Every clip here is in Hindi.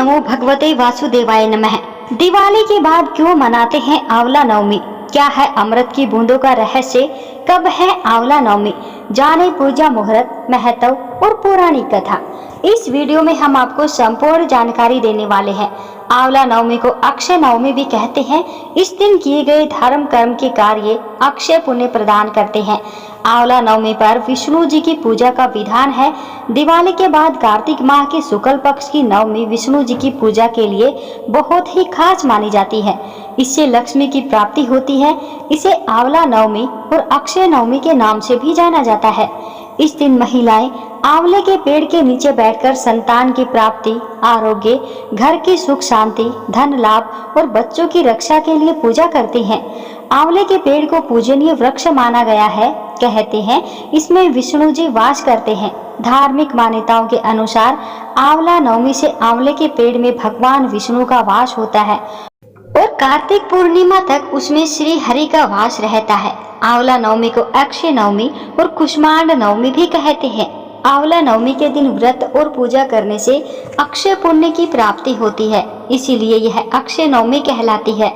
नमो भगवते वासुदेवाय नमः। दिवाली के बाद क्यों मनाते हैं आंवला नवमी? क्या है अमृत की बूंदों का रहस्य? कब है आंवला नवमी? जाने पूजा मुहूर्त, महत्व और पौराणिक कथा। इस वीडियो में हम आपको संपूर्ण जानकारी देने वाले हैं। आंवला नवमी को अक्षय नवमी भी कहते हैं। इस दिन किए गए धर्म कर्म के कार्य अक्षय पुण्य प्रदान करते हैं। आंवला नवमी पर विष्णु जी की पूजा का विधान है। दिवाली के बाद कार्तिक माह के शुक्ल पक्ष की नवमी विष्णु जी की पूजा के लिए बहुत ही खास मानी जाती है। इससे लक्ष्मी की प्राप्ति होती है। इसे आंवला नवमी और अक्षय नवमी के नाम से भी जाना जाता है। इस दिन महिलाएं आंवले के पेड़ के नीचे बैठकर संतान की प्राप्ति, आरोग्य, घर की सुख शांति, धन लाभ और बच्चों की रक्षा के लिए पूजा करती हैं। आंवले के पेड़ को पूजनीय वृक्ष माना गया है। कहते हैं इसमें विष्णु जी वास करते हैं। धार्मिक मान्यताओं के अनुसार आंवला नवमी से आंवले के पेड़ में भगवान विष्णु का वास होता है और कार्तिक पूर्णिमा तक उसमें श्री हरि का वास रहता है। आंवला नवमी को अक्षय नवमी और कुष्मांड नवमी भी कहते हैं। आंवला नवमी के दिन व्रत और पूजा करने से अक्षय पुण्य की प्राप्ति होती है, इसीलिए यह अक्षय नवमी कहलाती है।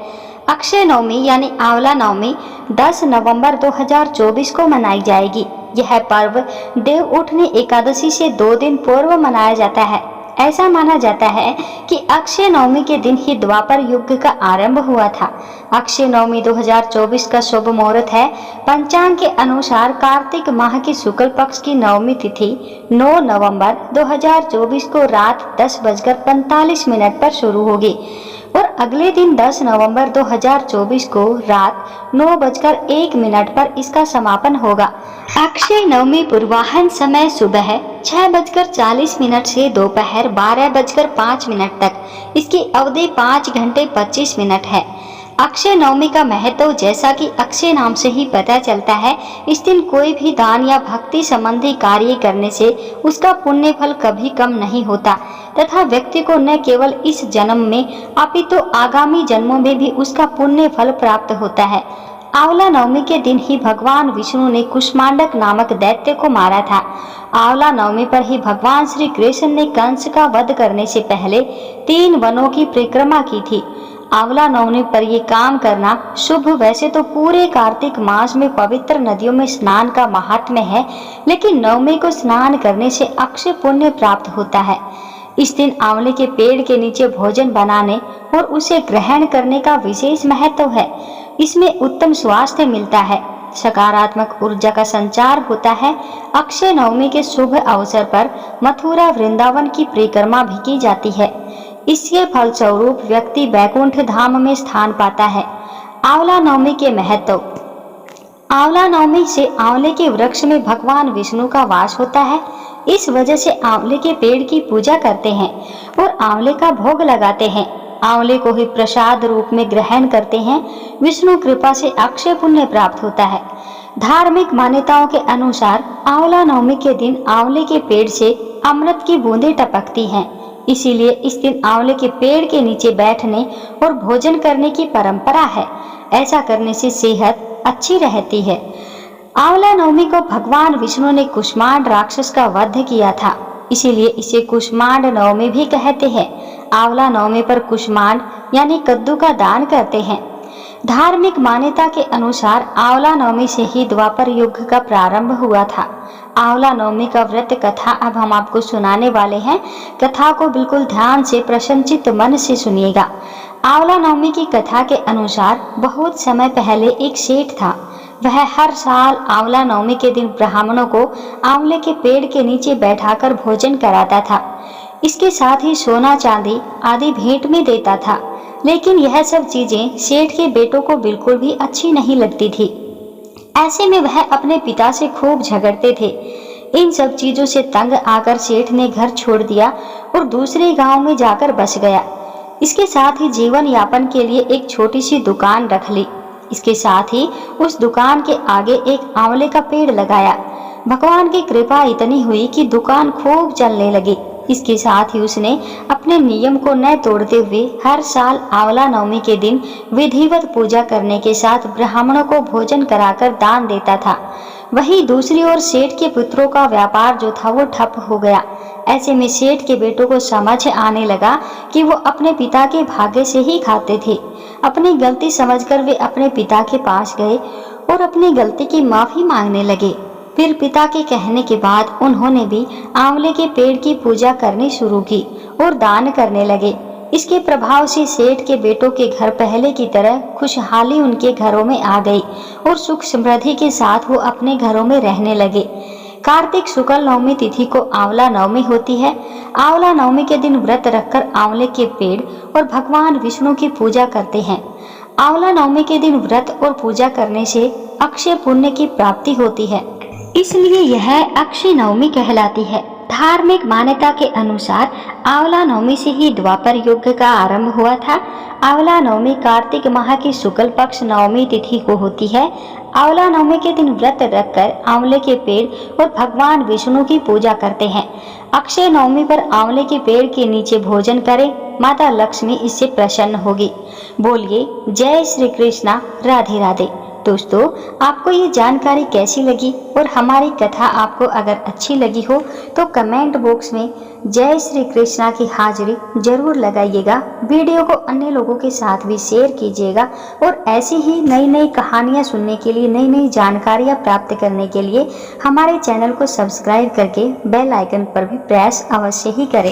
अक्षय नवमी यानी आंवला नवमी 10 नवंबर 2024 को मनाई जाएगी। यह पर्व देव उठनी एकादशी से 2 दिन पूर्व मनाया जाता है। ऐसा माना जाता है कि अक्षय नवमी के दिन ही द्वापर युग का आरंभ हुआ था। अक्षय नवमी 2024 का शुभ मुहूर्त है। पंचांग के अनुसार कार्तिक माह की शुक्ल पक्ष की नवमी तिथि 9 नवंबर 2024 को रात 10:45 पर शुरू होगी और अगले दिन 10 नवंबर 2024 को रात 9:01 पर इसका समापन होगा। अक्षय नवमी पूर्वाह्न समय सुबह 6:40 से दोपहर 12:05 तक। इसकी अवधि 5 घंटे 25 मिनट है। अक्षय नवमी का महत्व जैसा कि अक्षय नाम से ही पता चलता है, इस दिन कोई भी दान या भक्ति संबंधी कार्य करने से उसका पुण्य फल कभी कम नहीं होता तथा व्यक्ति को न केवल इस जन्म में अपितु आगामी जन्मों में भी उसका पुण्य फल प्राप्त होता है। आंवला नवमी के दिन ही भगवान विष्णु ने कुष्मांडक नामक दैत्य को मारा था। आंवला नवमी पर ही भगवान श्री कृष्ण ने कंस का वध करने से पहले 3 वनों की परिक्रमा की थी। आंवला नवमी पर ये काम करना शुभ। वैसे तो पूरे कार्तिक मास में पवित्र नदियों में स्नान का महात्म्य है, लेकिन नवमी को स्नान करने से अक्षय पुण्य प्राप्त होता है। इस दिन आंवले के पेड़ के नीचे भोजन बनाने और उसे ग्रहण करने का विशेष महत्व है। इसमें उत्तम स्वास्थ्य मिलता है, सकारात्मक ऊर्जा का संचार होता है। अक्षय नवमी के शुभ अवसर पर मथुरा वृंदावन की परिक्रमा भी की जाती है। इसके फलस्वरूप व्यक्ति वैकुंठ धाम में स्थान पाता है। आंवला नवमी के महत्व। आंवला नवमी से आंवले के वृक्ष में भगवान विष्णु का वास होता है। इस वजह से आंवले के पेड़ की पूजा करते हैं और आंवले का भोग लगाते हैं। आंवले को ही प्रसाद रूप में ग्रहण करते हैं। विष्णु कृपा से अक्षय पुण्य प्राप्त होता है। धार्मिक मान्यताओं के अनुसार आंवला नवमी के दिन आंवले के पेड़ से अमृत की बूंदें टपकती हैं, इसीलिए इस दिन आंवले के पेड़ के नीचे बैठने और भोजन करने की परंपरा है। ऐसा करने से सेहत अच्छी रहती है। आंवला नवमी को भगवान विष्णु ने कुष्मांड राक्षस का वध किया था, इसीलिए इसे कुष्मांड नवमी भी कहते हैं। आंवला नवमी पर कुष्मांड यानी कद्दू का दान करते हैं। धार्मिक मान्यता के अनुसार आंवला नवमी से ही द्वापर युग का प्रारंभ हुआ था। आंवला नवमी का व्रत कथा अब हम आपको सुनाने वाले हैं। कथा को बिल्कुल ध्यान से प्रसन्नचित्त मन से सुनिएगा। आंवला नवमी की कथा के अनुसार बहुत समय पहले एक सेठ था। वह हर साल आंवला नवमी के दिन ब्राह्मणों को आंवले के पेड़ के नीचे बैठाकर भोजन कराता था। इसके साथ ही सोना चांदी आदि भेंट में देता था, लेकिन यह सब चीजें सेठ के बेटों को बिल्कुल भी अच्छी नहीं लगती थी। ऐसे में वह अपने पिता से खूब झगड़ते थे। इन सब चीजों से तंग आकर सेठ ने घर छोड़ दिया और दूसरे गांव में जाकर बस गया। इसके साथ ही जीवन यापन के लिए एक छोटी सी दुकान रख ली। इसके साथ ही उस दुकान के आगे एक आंवले का पेड़ लगाया। भगवान की कृपा इतनी हुई कि दुकान खूब चलने लगी। इसके साथ ही उसने अपने नियम को न तोड़ते हुए हर साल आंवला नवमी के दिन विधिवत पूजा करने के साथ ब्राह्मणों को भोजन कराकर दान देता था। वहीं दूसरी ओर सेठ के पुत्रों का व्यापार जो था वो ठप हो गया। ऐसे में सेठ के बेटों को समझ आने लगा कि वो अपने पिता के भाग्य से ही खाते थे। अपनी गलती समझकर वे अपने पिता के पास गए और अपनी गलती की माफी मांगने लगे। फिर पिता के कहने के बाद उन्होंने भी आंवले के पेड़ की पूजा करनी शुरू की और दान करने लगे। इसके प्रभाव से सेठ के बेटों के घर पहले की तरह खुशहाली उनके घरों में आ गई और सुख समृद्धि के साथ वो अपने घरों में रहने लगे। कार्तिक शुक्ल नवमी तिथि को आंवला नवमी होती है। आंवला नवमी के दिन व्रत रखकर आंवले के पेड़ और भगवान विष्णु की पूजा करते हैं। आंवला नवमी के दिन व्रत और पूजा करने से अक्षय पुण्य की प्राप्ति होती है, इसलिए यह अक्षय नवमी कहलाती है। धार्मिक मान्यता के अनुसार आंवला नवमी से ही द्वापर युग का आरंभ हुआ था। आंवला नवमी कार्तिक माह की शुक्ल पक्ष नवमी तिथि को होती है। आंवला नवमी के दिन व्रत रखकर आंवले के पेड़ और भगवान विष्णु की पूजा करते हैं। अक्षय नवमी पर आंवले के पेड़ के नीचे भोजन करें, माता लक्ष्मी इससे प्रसन्न होगी। बोलिए जय श्री कृष्णा, राधे राधे। दोस्तों, आपको ये जानकारी कैसी लगी और हमारी कथा आपको अगर अच्छी लगी हो तो कमेंट बॉक्स में जय श्री कृष्णा की हाजिरी जरूर लगाइएगा। वीडियो को अन्य लोगों के साथ भी शेयर कीजिएगा और ऐसी ही नई नई कहानियाँ सुनने के लिए, नई नई जानकारियाँ प्राप्त करने के लिए हमारे चैनल को सब्सक्राइब करके बेल आइकन पर भी प्रेस अवश्य ही करें।